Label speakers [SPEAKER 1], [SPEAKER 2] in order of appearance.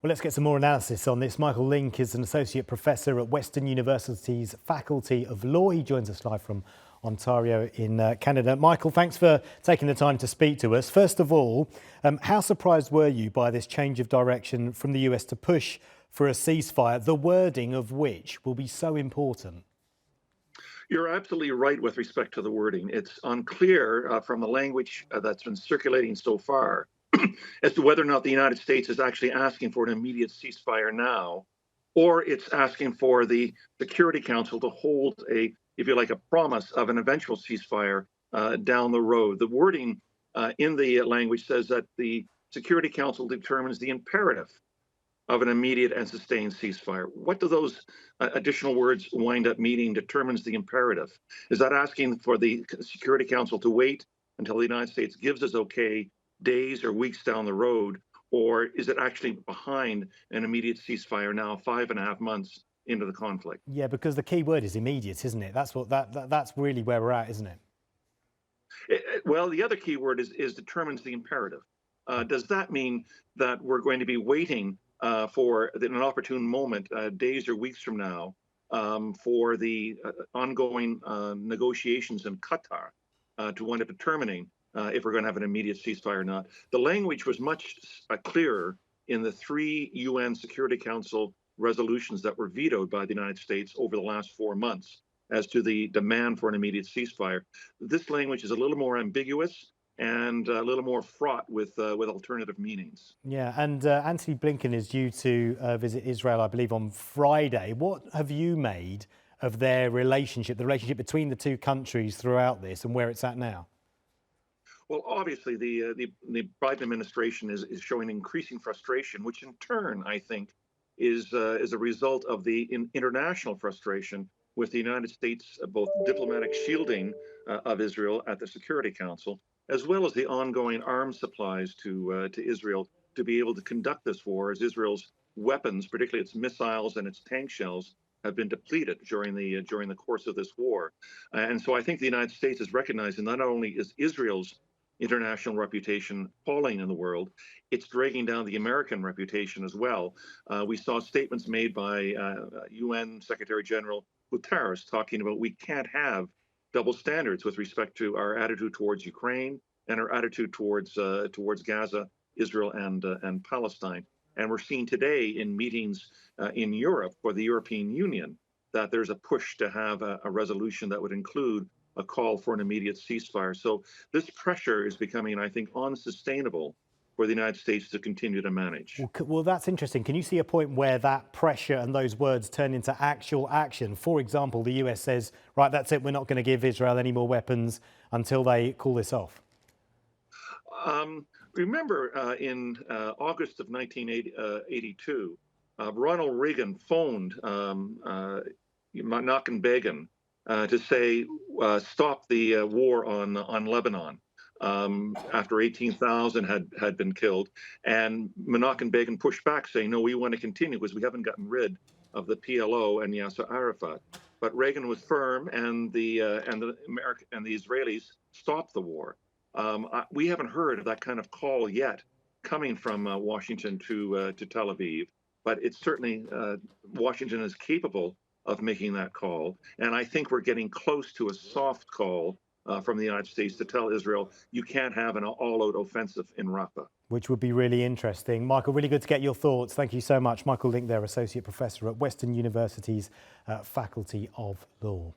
[SPEAKER 1] Well, let's get some more analysis on this. Michael Lynk is an associate professor at Western University's Faculty of Law. He joins us live from Ontario in Canada. Michael, thanks for taking the time to speak to us. First of all, how surprised were you by this change of direction from the US to push for a ceasefire, the wording of which will be so important?
[SPEAKER 2] You're absolutely right with respect to the wording. It's unclear from the language that's been circulating so far as to whether or not the United States is actually asking for an immediate ceasefire now, or it's asking for the Security Council to hold a, if you like, a promise of an eventual ceasefire down the road. The wording in the language says that the Security Council determines the imperative of an immediate and sustained ceasefire. What do those additional words wind up meaning? Determines the imperative. Is that asking for the Security Council to wait until the United States gives us okay days or weeks down the road, or is it actually behind an immediate ceasefire now, 5.5 months into the conflict?
[SPEAKER 1] Yeah, because the key word is immediate, isn't it? That's what that's really where we're at, isn't it?
[SPEAKER 2] Well, the other key word is determines the imperative. Does that mean that we're going to be waiting for an opportune moment, days or weeks from now, for the ongoing negotiations in Qatar to wind up determining if we're going to have an immediate ceasefire or not? The language was much clearer in the 3 UN Security Council resolutions that were vetoed by the United States over the last 4 months as to the demand for an immediate ceasefire. This language is a little more ambiguous and a little more fraught with alternative meanings.
[SPEAKER 1] Yeah, and Antony Blinken is due to visit Israel, I believe, on Friday. What have you made of their relationship, the relationship between the two countries throughout this, and where it's at now?
[SPEAKER 2] Well, obviously, the Biden administration is showing increasing frustration, which in turn, I think, is a result of the international frustration with the United States, both diplomatic shielding of Israel at the Security Council, as well as the ongoing arms supplies to Israel to be able to conduct this war, as Israel's weapons, particularly its missiles and its tank shells, have been depleted during the course of this war. And so I think the United States is recognizing not only is Israel's international reputation falling in the world, it's dragging down the American reputation as well. We saw statements made by UN Secretary General Guterres talking about we can't have double standards with respect to our attitude towards Ukraine and our attitude towards Gaza, Israel, and Palestine. And we're seeing today in meetings in Europe for the European Union that there's a push to have a resolution that would include a call for an immediate ceasefire. So this pressure is becoming, I think, unsustainable for the United States to continue to manage.
[SPEAKER 1] Well, that's interesting. Can you see a point where that pressure and those words turn into actual action? For example, the US says, right, that's it, we're not going to give Israel any more weapons until they call this off.
[SPEAKER 2] Remember in August of 1982, Ronald Reagan phoned Menachem Begin to say stop the war on Lebanon after 18,000 had been killed, and Menachem Begin pushed back, saying, "No, we want to continue because we haven't gotten rid of the PLO and Yasser Arafat." But Reagan was firm, and the Israelis stopped the war. We haven't heard of that kind of call yet coming from Washington to Tel Aviv, but it's certainly Washington is capable of making that call. And I think we're getting close to a soft call from the United States to tell Israel, you can't have an all-out offensive in Rafah.
[SPEAKER 1] Which would be really interesting. Michael, really good to get your thoughts. Thank you so much. Michael Lynk there, Associate Professor at Western University's Faculty of Law.